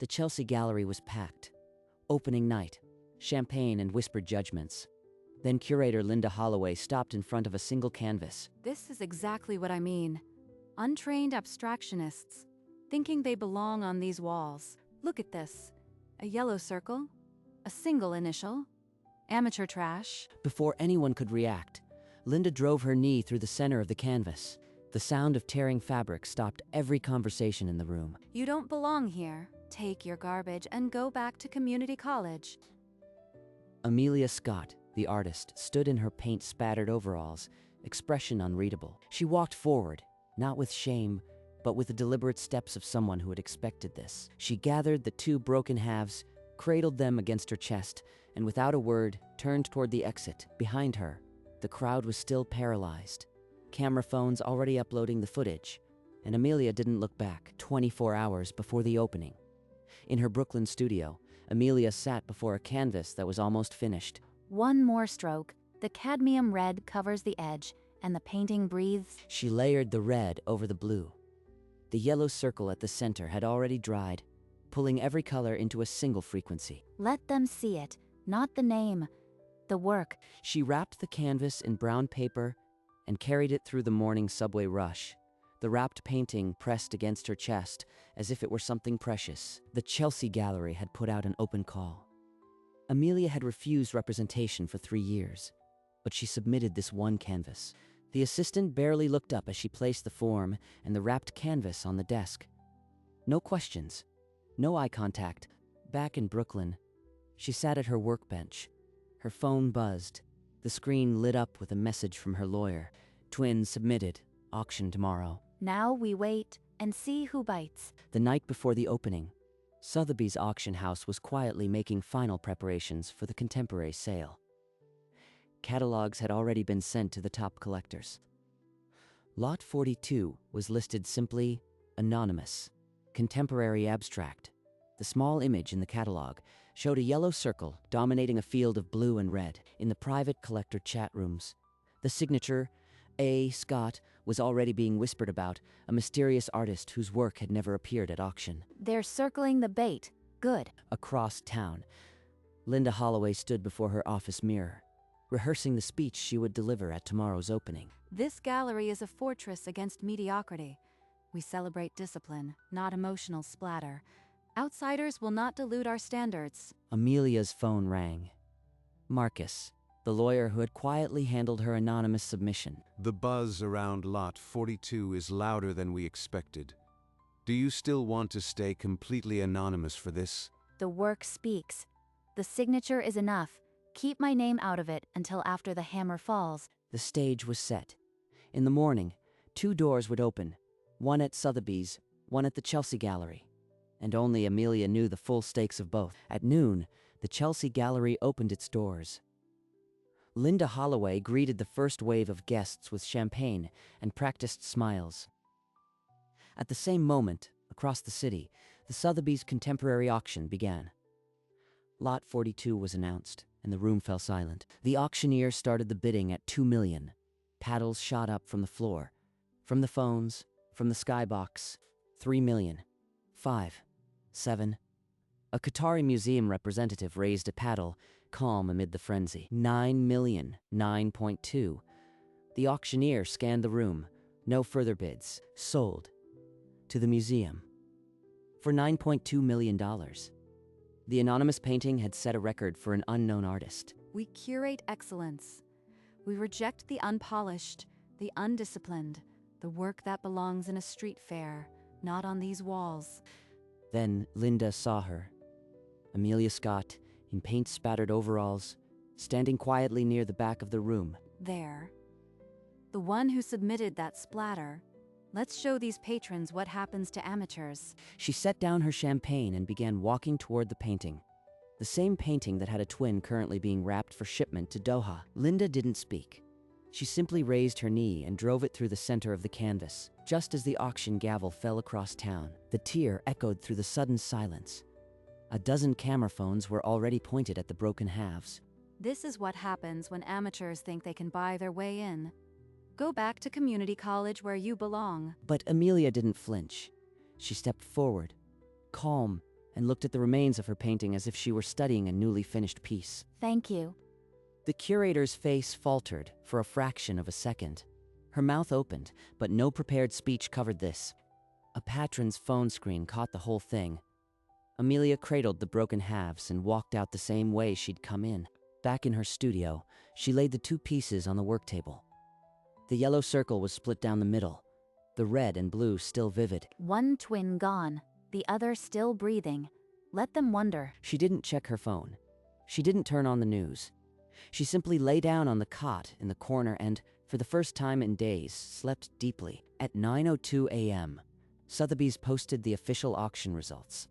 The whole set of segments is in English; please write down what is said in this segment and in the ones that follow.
The Chelsea Gallery was packed. Opening night, champagne and whispered judgments. Then curator Linda Holloway stopped in front of a single canvas. This is exactly what I mean. Untrained abstractionists, thinking they belong on these walls. Look at this. A yellow circle, a single initial, amateur trash. Before anyone could react, Linda drove her knee through the center of the canvas. The sound of tearing fabric stopped every conversation in the room. You don't belong here. Take your garbage and go back to community college. Amelia Scott, the artist, stood in her paint-spattered overalls, expression unreadable. She walked forward, not with shame, but with the deliberate steps of someone who had expected this. She gathered the two broken halves, cradled them against her chest, and without a word, turned toward the exit. Behind her, the crowd was still paralyzed. Camera phones already uploading the footage, and Amelia didn't look back. 24 hours before the opening. In her Brooklyn studio, Amelia sat before a canvas that was almost finished. One more stroke, the cadmium red covers the edge, and the painting breathes. She layered the red over the blue. The yellow circle at the center had already dried, pulling every color into a single frequency. Let them see it, not the name, the work. She wrapped the canvas in brown paper and carried it through the morning subway rush, the wrapped painting pressed against her chest as if it were something precious. The Chelsea Gallery had put out an open call. Amelia had refused representation for 3 years, but she submitted this one canvas. The assistant barely looked up as she placed the form and the wrapped canvas on the desk. No questions, no eye contact. Back in Brooklyn, she sat at her workbench. Her phone buzzed. The screen lit up with a message from her lawyer. Twin submitted. Auction tomorrow. Now we wait and see who bites. The night before the opening, Sotheby's auction house was quietly making final preparations for the contemporary sale. Catalogs had already been sent to the top collectors. Lot 42 was listed simply anonymous, contemporary abstract. The small image in the catalog showed a yellow circle dominating a field of blue and red. In the private collector chat rooms, the signature A. Scott was already being whispered about, a mysterious artist whose work had never appeared at auction. They're circling the bait. Good. Across town, Linda Holloway stood before her office mirror, rehearsing the speech she would deliver at tomorrow's opening. This gallery is a fortress against mediocrity. We celebrate discipline, not emotional splatter. Outsiders will not dilute our standards. Amelia's phone rang. Marcus, the lawyer who had quietly handled her anonymous submission. The buzz around Lot 42 is louder than we expected. Do you still want to stay completely anonymous for this? The work speaks. The signature is enough. Keep my name out of it until after the hammer falls. The stage was set. In the morning, 2 doors would open, one at Sotheby's, one at the Chelsea Gallery. And only Amelia knew the full stakes of both. At noon, the Chelsea Gallery opened its doors. Linda Holloway greeted the first wave of guests with champagne and practiced smiles. At the same moment, across the city, the Sotheby's contemporary auction began. Lot 42 was announced, and the room fell silent. The auctioneer started the bidding at $2 million. Paddles shot up from the floor, from the phones, from the skybox. 3 million. 5. 7. A Qatari museum representative raised a paddle, calm amid the frenzy. 9 million. 9.2. The auctioneer scanned the room. No further bids. Sold. To the museum. For $9.2 million. The anonymous painting had set a record for an unknown artist. We curate excellence. We reject the unpolished, the undisciplined, the work that belongs in a street fair, not on these walls. Then Linda saw her. Amelia Scott, in paint-spattered overalls, standing quietly near the back of the room. There. The one who submitted that splatter. Let's show these patrons what happens to amateurs. She set down her champagne and began walking toward the painting. The same painting that had a twin currently being wrapped for shipment to Doha. Linda didn't speak. She simply raised her knee and drove it through the center of the canvas. Just as the auction gavel fell across town, the tear echoed through the sudden silence. A dozen camera phones were already pointed at the broken halves. This is what happens when amateurs think they can buy their way in. Go back to community college where you belong. But Amelia didn't flinch. She stepped forward, calm, and looked at the remains of her painting as if she were studying a newly finished piece. Thank you. The curator's face faltered for a fraction of a second. Her mouth opened, but no prepared speech covered this. A patron's phone screen caught the whole thing. Amelia cradled the broken halves and walked out the same way she'd come in. Back in her studio, she laid the two pieces on the work table. The yellow circle was split down the middle, the red and blue still vivid. One twin gone, the other still breathing. Let them wonder. She didn't check her phone. She didn't turn on the news. She simply lay down on the cot in the corner and, for the first time in days, slept deeply. At 9:02 a.m., Sotheby's posted the official auction results.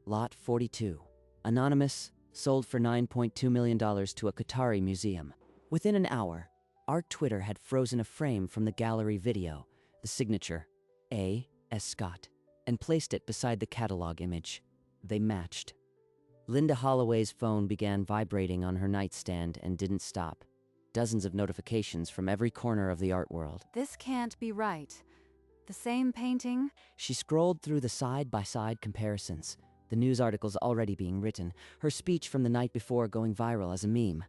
Lot 42. Anonymous, sold for $9.2 million to a Qatari museum. Within an hour, Art Twitter had frozen a frame from the gallery video, the signature, A. S. Scott, and placed it beside the catalog image. They matched. Linda Holloway's phone began vibrating on her nightstand and didn't stop. Dozens of notifications from every corner of the art world. This can't be right. The same painting? She scrolled through the side-by-side comparisons, the news articles already being written, her speech from the night before going viral as a meme.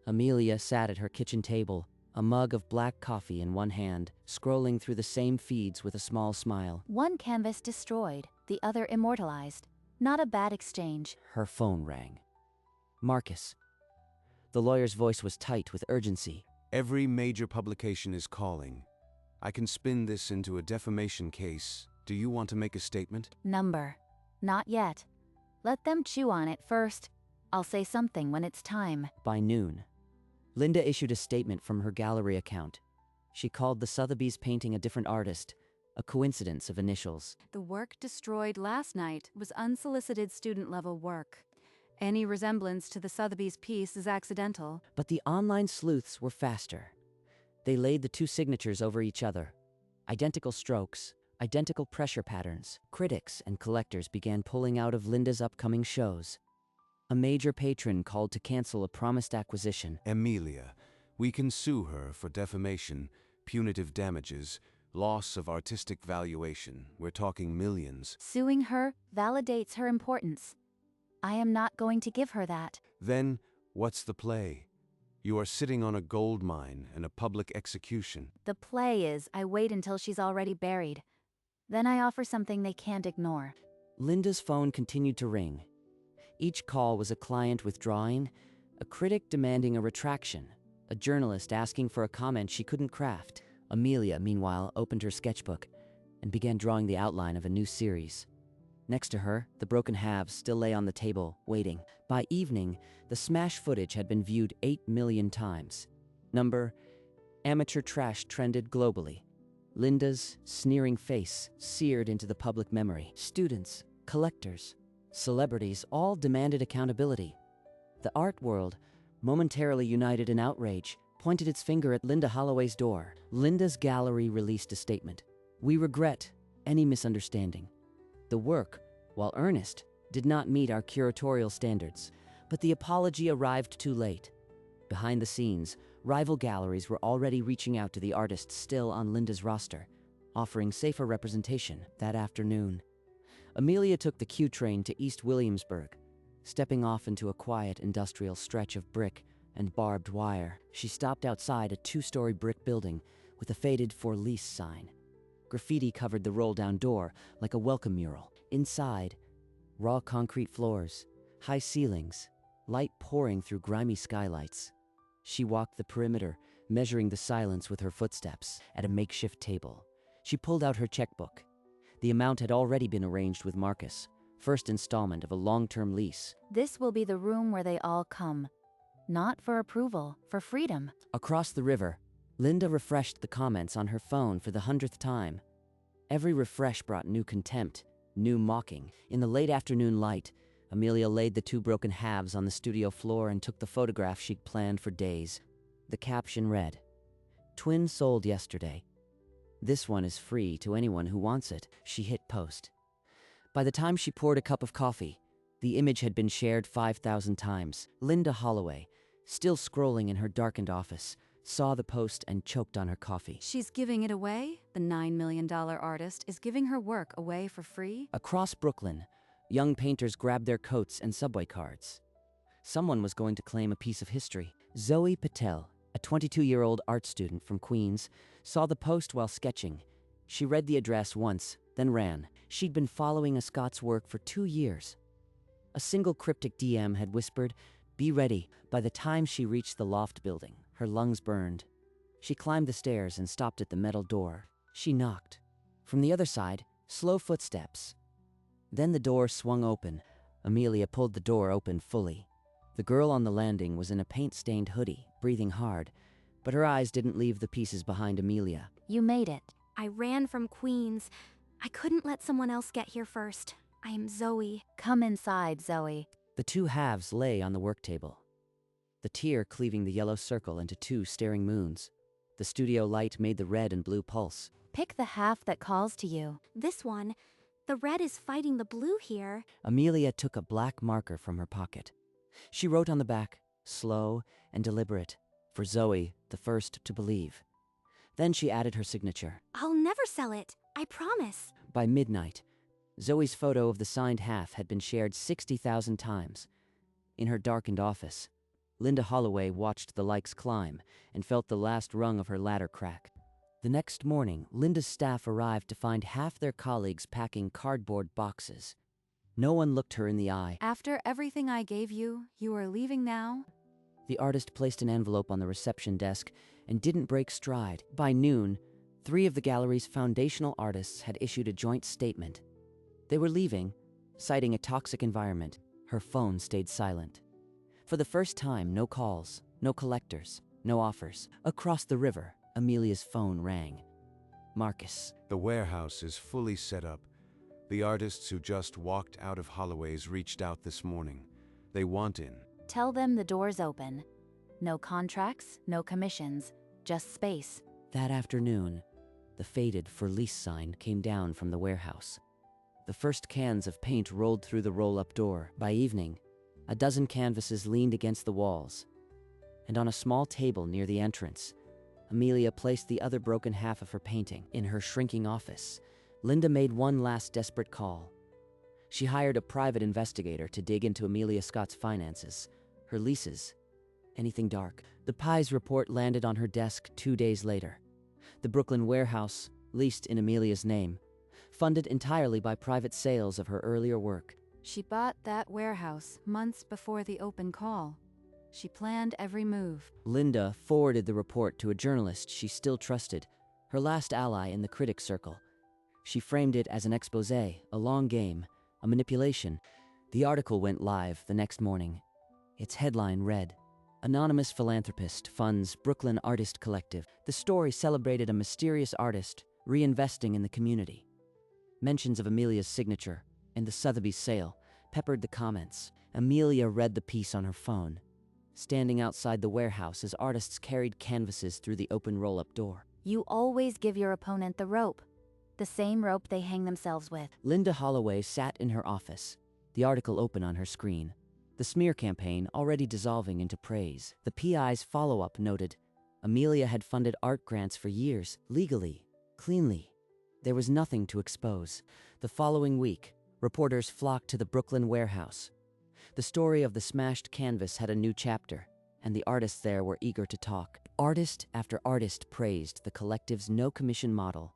Amelia sat at her kitchen table, a mug of black coffee in one hand, scrolling through the same feeds with a small smile. One canvas destroyed, the other immortalized. Not a bad exchange. Her phone rang. Marcus. The lawyer's voice was tight with urgency. Every major publication is calling. I can spin this into a defamation case. Do you want to make a statement? Number. Not yet. Let them chew on it first. I'll say something when it's time. By noon, Linda issued a statement from her gallery account. She called the Sotheby's painting a different artist, a coincidence of initials. The work destroyed last night was unsolicited student-level work. Any resemblance to the Sotheby's piece is accidental. But the online sleuths were faster. They laid the two signatures over each other. Identical strokes, identical pressure patterns. Critics and collectors began pulling out of Linda's upcoming shows. A major patron called to cancel a promised acquisition. Amelia, we can sue her for defamation, punitive damages, loss of artistic valuation. We're talking millions. Suing her validates her importance. I am not going to give her that. Then, what's the play? You are sitting on a gold mine and a public execution. The play is I wait until she's already buried. Then I offer something they can't ignore. Linda's phone continued to ring. Each call was a client withdrawing, a critic demanding a retraction, a journalist asking for a comment she couldn't craft. Amelia, meanwhile, opened her sketchbook and began drawing the outline of a new series. Next to her, the broken halves still lay on the table, waiting. By evening, the smash footage had been viewed 8 million times. Number, amateur trash trended globally. Linda's sneering face seared into the public memory. Students, collectors, celebrities all demanded accountability. The art world, momentarily united in outrage, pointed its finger at Linda Holloway's door. Linda's gallery released a statement. We regret any misunderstanding. The work, while earnest, did not meet our curatorial standards, but the apology arrived too late. Behind the scenes, rival galleries were already reaching out to the artists still on Linda's roster, offering safer representation that afternoon. Amelia took the Q train to East Williamsburg, stepping off into a quiet industrial stretch of brick and barbed wire. She stopped outside a 2-story brick building with a faded for lease sign. Graffiti covered the roll-down door like a welcome mural. Inside, raw concrete floors, high ceilings, light pouring through grimy skylights. She walked the perimeter, measuring the silence with her footsteps. At a makeshift table, she pulled out her checkbook. The amount had already been arranged with Marcus, first installment of a long-term lease. This will be the room where they all come. Not for approval, for freedom. Across the river, Linda refreshed the comments on her phone for the 100th time. Every refresh brought new contempt, new mocking. In the late afternoon light, Amelia laid the two broken halves on the studio floor and took the photograph she'd planned for days. The caption read, "Twin sold yesterday. This one is free to anyone who wants it." She hit post. By the time she poured a cup of coffee, the image had been shared 5,000 times. Linda Holloway, still scrolling in her darkened office, saw the post and choked on her coffee. She's giving it away? The $9 million artist is giving her work away for free? Across Brooklyn, Young painters grabbed their coats and subway cards. Someone was going to claim a piece of history. Zoe Patel, a 22-year-old art student from Queens, saw the post while sketching. She read the address once, then ran. She'd been following Scott's work for 2 years. A single cryptic DM had whispered, "Be ready." By the time she reached the loft building, her lungs burned. She climbed the stairs and stopped at the metal door. She knocked. From the other side, slow footsteps. Then the door swung open. Amelia pulled the door open fully. The girl on the landing was in a paint-stained hoodie, breathing hard, but her eyes didn't leave the pieces behind Amelia. You made it. I ran from Queens. I couldn't let someone else get here first. I am Zoe. Come inside, Zoe. The two halves lay on the work table, the tear cleaving the yellow circle into 2 staring moons. The studio light made the red and blue pulse. Pick the half that calls to you. This one. The red is fighting the blue here. Amelia took a black marker from her pocket. She wrote on the back, slow and deliberate, for Zoe, the first to believe. Then she added her signature. I'll never sell it. I promise. By midnight, Zoe's photo of the signed half had been shared 60,000 times. In her darkened office, Linda Holloway watched the likes climb and felt the last rung of her ladder crack. The next morning, Linda's staff arrived to find half their colleagues packing cardboard boxes. No one looked her in the eye. After everything I gave you, you are leaving now? The artist placed an envelope on the reception desk and didn't break stride. By noon, 3 of the gallery's foundational artists had issued a joint statement. They were leaving, citing a toxic environment. Her phone stayed silent. For the first time, no calls, no collectors, no offers. Across the river, Amelia's phone rang. Marcus. The warehouse is fully set up. The artists who just walked out of Holloway's reached out this morning. They want in. Tell them the door's open. No contracts, no commissions, just space. That afternoon, the faded "For Lease" sign came down from the warehouse. The first cans of paint rolled through the roll-up door. By evening, a dozen canvases leaned against the walls. And on a small table near the entrance, Amelia placed the other broken half of her painting. In her shrinking office, Linda made one last desperate call. She hired a private investigator to dig into Amelia Scott's finances, her leases, anything dark. The Pies report landed on her desk 2 days later. The Brooklyn warehouse, leased in Amelia's name, funded entirely by private sales of her earlier work. She bought that warehouse months before the open call. She planned every move. Linda forwarded the report to a journalist she still trusted, her last ally in the critics' circle. She framed it as an exposé, a long game, a manipulation. The article went live the next morning. Its headline read, "Anonymous Philanthropist Funds Brooklyn Artist Collective." The story celebrated a mysterious artist reinvesting in the community. Mentions of Amelia's signature and the Sotheby's sale peppered the comments. Amelia read the piece on her phone, standing outside the warehouse as artists carried canvases through the open roll-up door. You always give your opponent the rope. The same rope they hang themselves with. Linda Holloway sat in her office, the article open on her screen. The smear campaign already dissolving into praise. The PI's follow-up noted, Amelia had funded art grants for years, legally, cleanly. There was nothing to expose. The following week, reporters flocked to the Brooklyn warehouse. The story of the smashed canvas had a new chapter, and the artists there were eager to talk. Artist after artist praised the collective's no-commission model,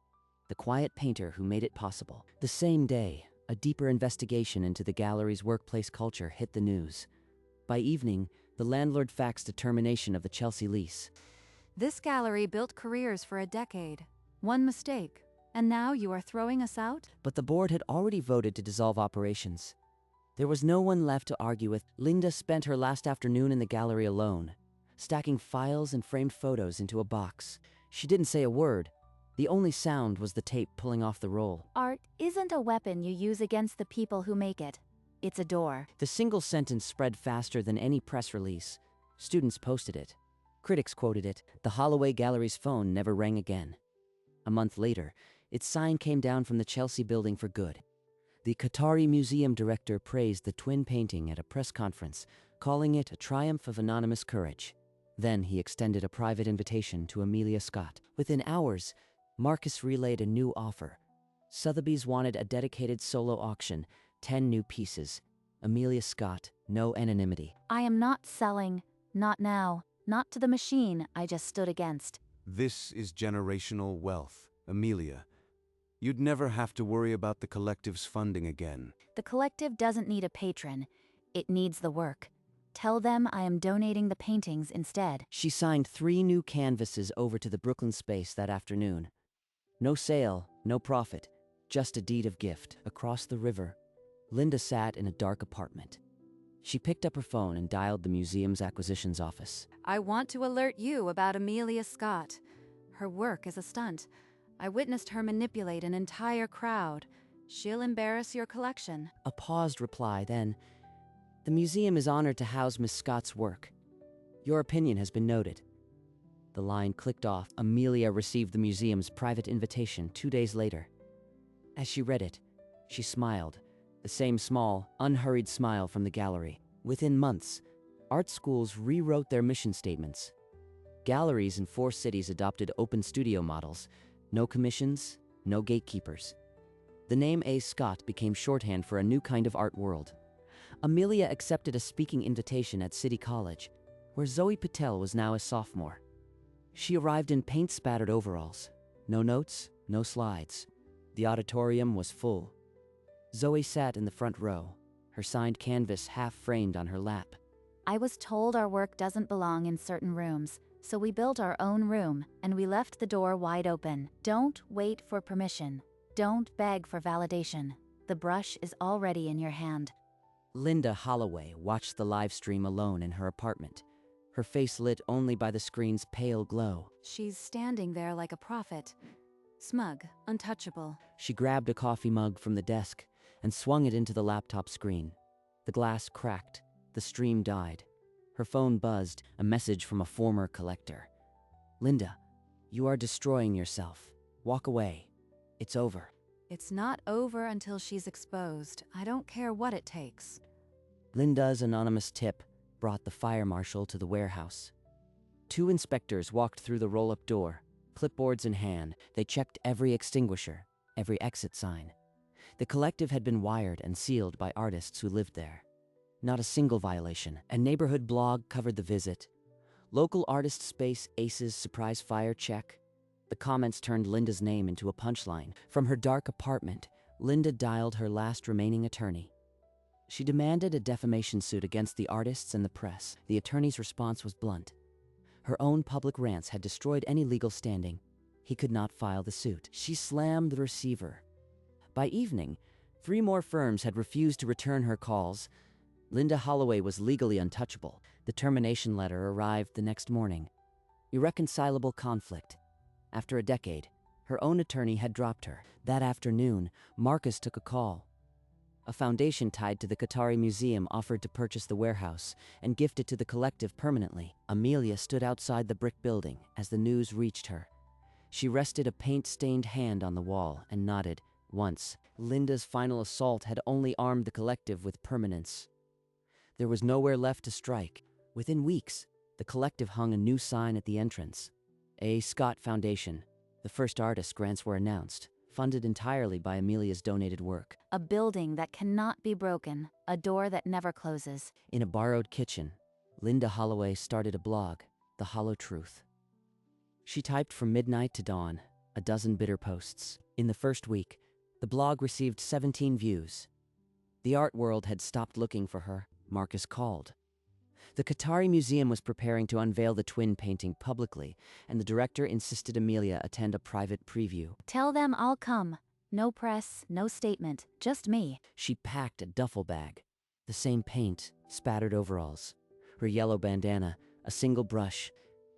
the quiet painter who made it possible. The same day, a deeper investigation into the gallery's workplace culture hit the news. By evening, the landlord faxed a termination of the Chelsea lease. This gallery built careers for a decade. One mistake, and now you are throwing us out? But the board had already voted to dissolve operations. There was no one left to argue with. Linda spent her last afternoon in the gallery alone, stacking files and framed photos into a box. She didn't say a word. The only sound was the tape pulling off the roll. Art isn't a weapon you use against the people who make it. It's a door. The single sentence spread faster than any press release. Students posted it. Critics quoted it. The Holloway Gallery's phone never rang again. A month later, its sign came down from the Chelsea building for good. The Qatari museum director praised the twin painting at a press conference, calling it a triumph of anonymous courage. Then he extended a private invitation to Amelia Scott. Within hours, Marcus relayed a new offer. Sotheby's wanted a dedicated solo auction, 10 new pieces. Amelia Scott, no anonymity. I am not selling. Not now. Not to the machine I just stood against. This is generational wealth, Amelia. You'd never have to worry about the collective's funding again. The collective doesn't need a patron. It needs the work. Tell them I am donating the paintings instead. She signed 3 new canvases over to the Brooklyn space that afternoon. No sale, no profit, just a deed of gift. Across the river, Linda sat in a dark apartment. She picked up her phone and dialed the museum's acquisitions office. I want to alert you about Amelia Scott. Her work is a stunt. I witnessed her manipulate an entire crowd. She'll embarrass your collection. A paused reply, then, "The museum is honored to house Miss Scott's work. Your opinion has been noted." The line clicked off. Amelia received the museum's private invitation 2 days later. As she read it, she smiled, the same small, unhurried smile from the gallery. Within months, art schools rewrote their mission statements. Galleries in 4 cities adopted open studio models. No commissions, no gatekeepers. The name A. Scott became shorthand for a new kind of art world. Amelia accepted a speaking invitation at City College, where Zoe Patel was now a sophomore. She arrived in paint-spattered overalls. No notes, no slides. The auditorium was full. Zoe sat in the front row, her signed canvas half-framed on her lap. I was told our work doesn't belong in certain rooms, so we built our own room, and we left the door wide open. Don't wait for permission. Don't beg for validation. The brush is already in your hand. Linda Holloway watched the live stream alone in her apartment, her face lit only by the screen's pale glow. She's standing there like a prophet. Smug, untouchable. She grabbed a coffee mug from the desk and swung it into the laptop screen. The glass cracked. The stream died. Her phone buzzed, a message from a former collector. "Linda, you are destroying yourself. Walk away. It's over." It's not over until she's exposed. I don't care what it takes. Linda's anonymous tip brought the fire marshal to the warehouse. 2 inspectors walked through the roll-up door, clipboards in hand. They checked every extinguisher, every exit sign. The collective had been wired and sealed by artists who lived there. Not a single violation. A neighborhood blog covered the visit. Local artist space Ace's surprise fire check. The comments turned Linda's name into a punchline. From her dark apartment, Linda dialed her last remaining attorney. She demanded a defamation suit against the artists and the press. The attorney's response was blunt. Her own public rants had destroyed any legal standing. He could not file the suit. She slammed the receiver. By evening, 3 more firms had refused to return her calls. Linda Holloway was legally untouchable. The termination letter arrived the next morning. Irreconcilable conflict. After a decade, her own attorney had dropped her. That afternoon, Marcus took a call. A foundation tied to the Qatari Museum offered to purchase the warehouse and gift it to the collective permanently. Amelia stood outside the brick building as the news reached her. She rested a paint-stained hand on the wall and nodded once. Linda's final assault had only armed the collective with permanence. There was nowhere left to strike. Within weeks, the collective hung a new sign at the entrance. A. Scott Foundation. The first artist grants were announced, funded entirely by Amelia's donated work. A building that cannot be broken. A door that never closes. In a borrowed kitchen, Linda Holloway started a blog, The Hollow Truth. She typed from midnight to dawn, a dozen bitter posts. In the first week, the blog received 17 views. The art world had stopped looking for her. Marcus called. The Qatari Museum was preparing to unveil the twin painting publicly, and the director insisted Amelia attend a private preview. Tell them I'll come. No press, no statement, just me. She packed a duffel bag. The same paint, spattered overalls, her yellow bandana, a single brush.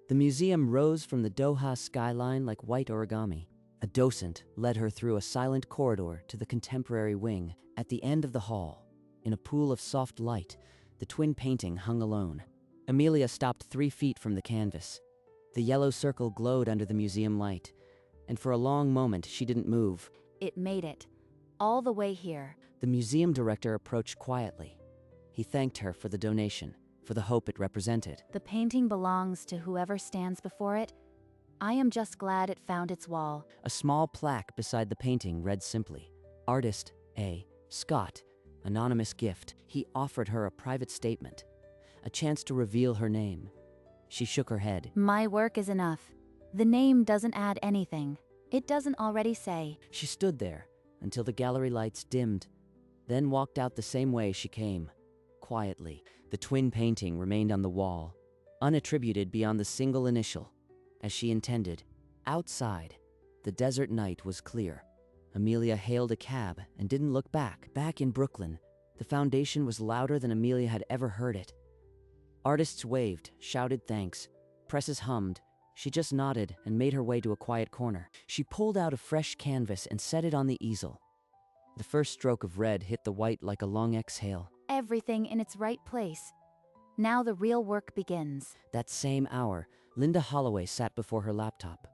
The museum rose from the Doha skyline like white origami. A docent led her through a silent corridor to the contemporary wing. At the end of the hall, in a pool of soft light, the twin painting hung alone. Amelia stopped 3 feet from the canvas. The yellow circle glowed under the museum light, and for a long moment she didn't move. It made it. All the way here. The museum director approached quietly. He thanked her for the donation, for the hope it represented. The painting belongs to whoever stands before it. I am just glad it found its wall. A small plaque beside the painting read simply, Artist A. Scott, Anonymous gift. He offered her a private statement, a chance to reveal her name. She shook her head. My work is enough. The name doesn't add anything. It doesn't already say. She stood there until the gallery lights dimmed, then walked out the same way she came, quietly. The twin painting remained on the wall, unattributed beyond the single initial, as she intended. Outside, the desert night was clear. Amelia hailed a cab and didn't look back. Back in Brooklyn, the foundation was louder than Amelia had ever heard it. Artists waved, shouted thanks. Presses hummed. She just nodded and made her way to a quiet corner. She pulled out a fresh canvas and set it on the easel. The first stroke of red hit the white like a long exhale. Everything in its right place. Now the real work begins. That same hour, Linda Holloway sat before her laptop.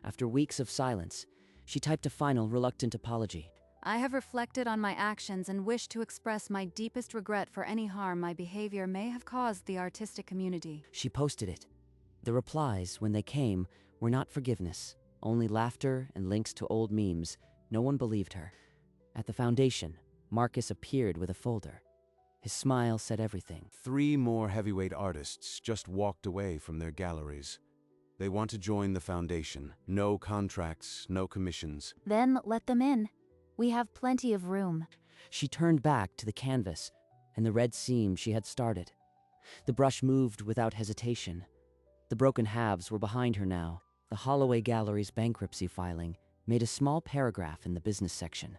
After weeks of silence, she typed a final, reluctant apology. I have reflected on my actions and wish to express my deepest regret for any harm my behavior may have caused the artistic community. She posted it. The replies, when they came, were not forgiveness, only laughter and links to old memes. No one believed her. At the foundation, Marcus appeared with a folder. His smile said everything. 3 more heavyweight artists just walked away from their galleries. They want to join the foundation. No contracts, no commissions. Then let them in. We have plenty of room. She turned back to the canvas and the red seam she had started. The brush moved without hesitation. The broken halves were behind her now. The Holloway Gallery's bankruptcy filing made a small paragraph in the business section.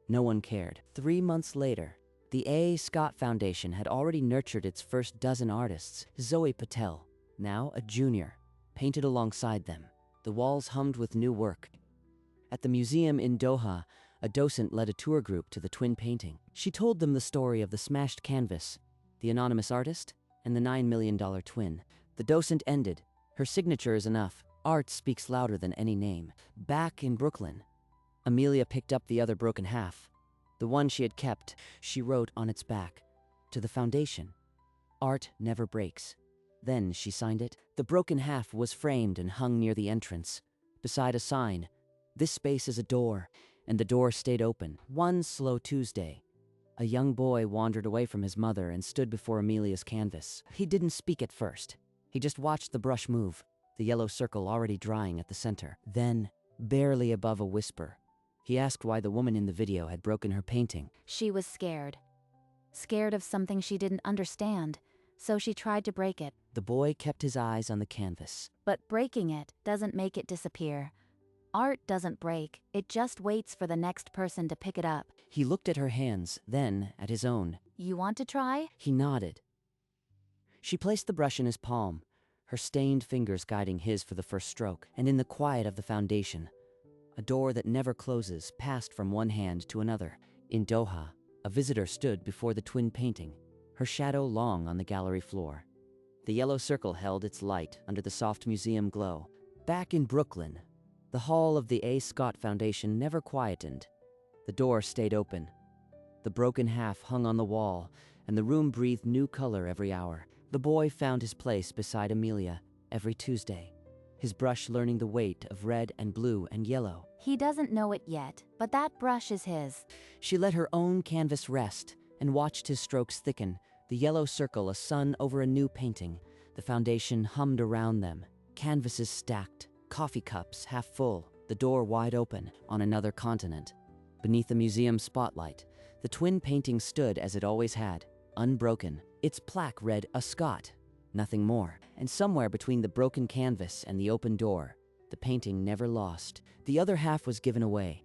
No one cared. 3 months later, the A. Scott Foundation had already nurtured its first dozen artists. Zoe Patel, now a junior, painted alongside them. The walls hummed with new work. At the museum in Doha, a docent led a tour group to the twin painting. She told them the story of the smashed canvas, the anonymous artist, and the $9 million twin. The docent ended. Her signature is enough. Art speaks louder than any name. Back in Brooklyn, Amelia picked up the other broken half. The one she had kept. She wrote on its back, "To the foundation. Art never breaks." Then she signed it. The broken half was framed and hung near the entrance, beside a sign. This space is a door, and the door stayed open. One slow Tuesday, a young boy wandered away from his mother and stood before Amelia's canvas. He didn't speak at first. He just watched the brush move, the yellow circle already drying at the center. Then, barely above a whisper, he asked why the woman in the video had broken her painting. She was scared. Scared of something she didn't understand, so she tried to break it. The boy kept his eyes on the canvas. But breaking it doesn't make it disappear. Art doesn't break, it just waits for the next person to pick it up. He looked at her hands, then at his own. You want to try? He nodded. She placed the brush in his palm, her stained fingers guiding his for the first stroke. And in the quiet of the foundation, a door that never closes passed from one hand to another. In Doha, a visitor stood before the twin painting, her shadow long on the gallery floor. The yellow circle held its light under the soft museum glow. Back in Brooklyn, the hall of the A. Scott Foundation never quietened. The door stayed open. The broken half hung on the wall, and the room breathed new color every hour. The boy found his place beside Amelia every Tuesday, his brush learning the weight of red and blue and yellow. He doesn't know it yet, but that brush is his. She let her own canvas rest and watched his strokes thicken, the yellow circle a sun over a new painting. The foundation hummed around them, canvases stacked, coffee cups half full, the door wide open on another continent. Beneath the museum spotlight, the twin painting stood as it always had, unbroken. Its plaque read, "A Scott," nothing more. And somewhere between the broken canvas and the open door, the painting never lost. The other half was given away,